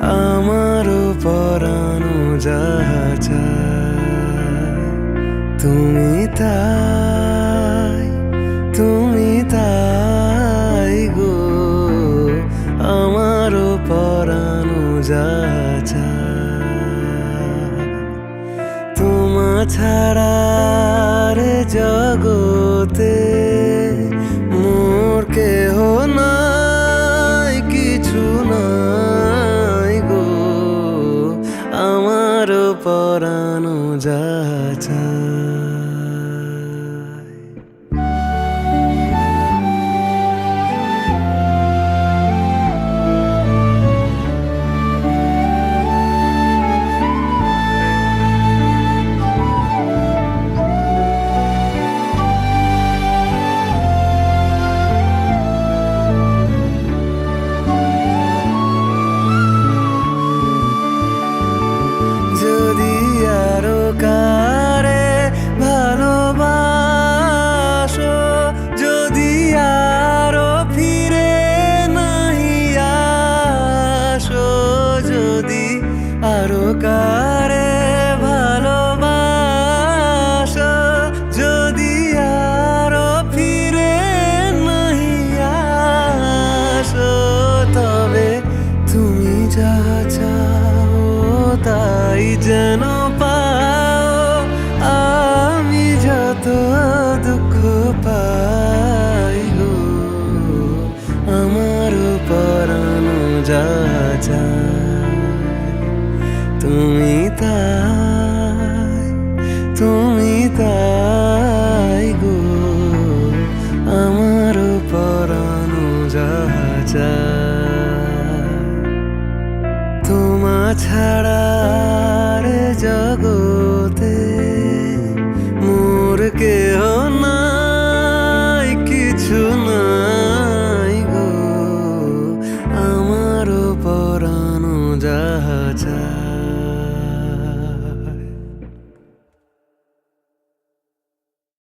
আমারও পরানো যাহা চায় তুমি তাই গো, আমারও পরানো যাহা চায় তোমা ছাড়া রে জগতে মোর কেহ নাই, কিছু নাই গো, আমারও পরানো যাহা চায়। যদি আরো কারে ভালোবাসো, যদি আরো ফিরে নাহি আসো, যদি আরো কারে ভালোবাসো, যদি আরো ফিরে নাহি আসো, তবে তুমি যাহা চাও তাই যেন পাও, আমি যত দুঃখ পাই গো, আমারও পরানো যাহা চায়।